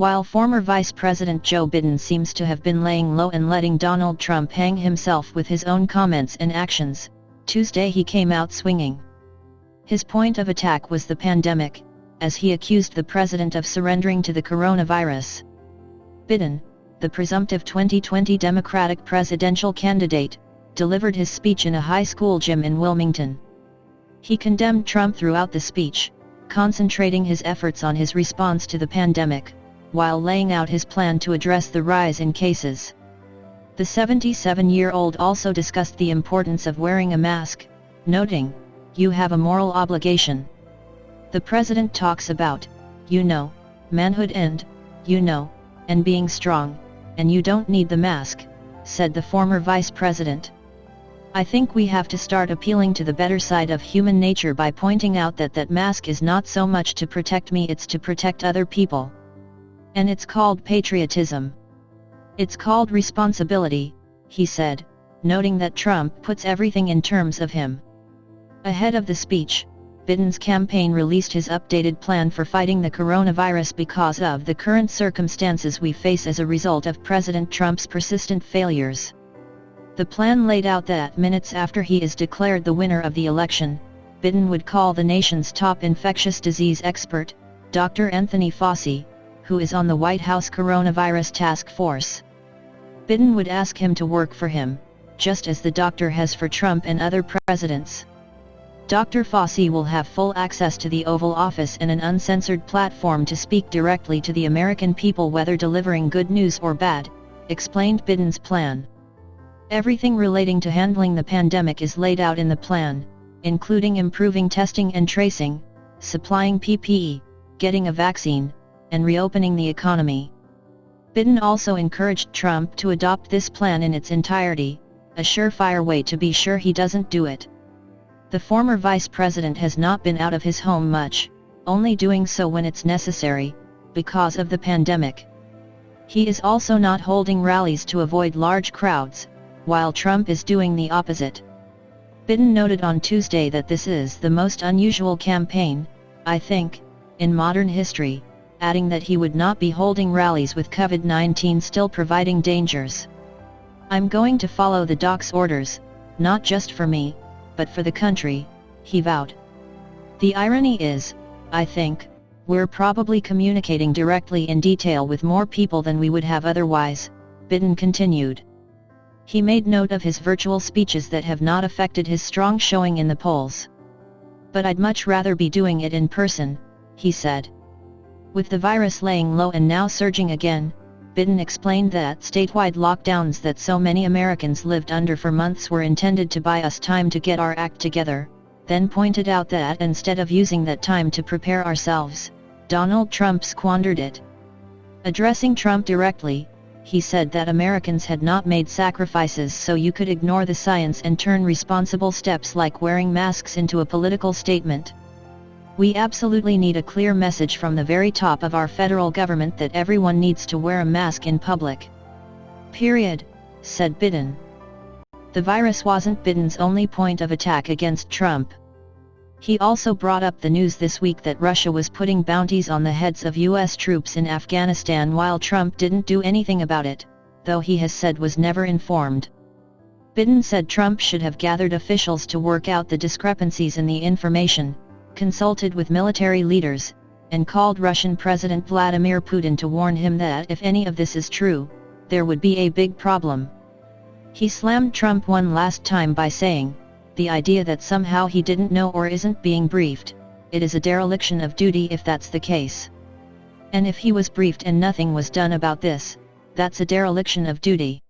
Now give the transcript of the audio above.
While former Vice President Joe Biden seems to have been laying low and letting Donald Trump hang himself with his own comments and actions, Tuesday he came out swinging. His point of attack was the pandemic, as he accused the president of surrendering to the coronavirus. Biden, the presumptive 2020 Democratic presidential candidate, delivered his speech in a high school gym in Wilmington. He condemned Trump throughout the speech, concentrating his efforts on his response to the pandemic, while laying out his plan to address the rise in cases. The 77-year-old also discussed the importance of wearing a mask, noting, "You have a moral obligation." The president talks about, manhood and being strong, and you don't need the mask, said the former vice president. "I think we have to start appealing to the better side of human nature by pointing out that mask is not so much to protect me, it's to protect other people. And it's called patriotism. It's called responsibility," he said, noting that Trump puts everything in terms of him. Ahead of the speech, Biden's campaign released his updated plan for fighting the coronavirus because of the current circumstances we face as a result of President Trump's persistent failures. The plan laid out that minutes after he is declared the winner of the election, Biden would call the nation's top infectious disease expert, Dr. Anthony Fauci, who is on the White House Coronavirus Task Force. Biden would ask him to work for him, just as the doctor has for Trump and other presidents. Dr. Fauci will have full access to the Oval Office and an uncensored platform to speak directly to the American people, whether delivering good news or bad, explained Biden's plan. Everything relating to handling the pandemic is laid out in the plan, including improving testing and tracing, supplying PPE, getting a vaccine, and reopening the economy. Biden also encouraged Trump to adopt this plan in its entirety, a surefire way to be sure he doesn't do it. The former vice president has not been out of his home much, only doing so when it's necessary, because of the pandemic. He is also not holding rallies to avoid large crowds, while Trump is doing the opposite. Biden noted on Tuesday that this is the most unusual campaign, I think, in modern history, adding that he would not be holding rallies with COVID-19 still providing dangers. "I'm going to follow the doc's orders, not just for me, but for the country," he vowed. "The irony is, I think, we're probably communicating directly in detail with more people than we would have otherwise," Biden continued. He made note of his virtual speeches that have not affected his strong showing in the polls. "But I'd much rather be doing it in person," he said. With the virus laying low and now surging again, Biden explained that statewide lockdowns that so many Americans lived under for months were intended to buy us time to get our act together, then pointed out that instead of using that time to prepare ourselves, Donald Trump squandered it. Addressing Trump directly, he said that Americans had not made sacrifices so you could ignore the science and turn responsible steps like wearing masks into a political statement. "We absolutely need a clear message from the very top of our federal government that everyone needs to wear a mask in public. Period," said Biden. The virus wasn't Biden's only point of attack against Trump. He also brought up the news this week that Russia was putting bounties on the heads of U.S. troops in Afghanistan while Trump didn't do anything about it, though he has said was never informed. Biden said Trump should have gathered officials to work out the discrepancies in the information, consulted with military leaders, and called Russian President Vladimir Putin to warn him that if any of this is true, there would be a big problem. He slammed Trump one last time by saying, "The idea that somehow he didn't know or isn't being briefed, it is a dereliction of duty if that's the case. And if he was briefed and nothing was done about this, that's a dereliction of duty."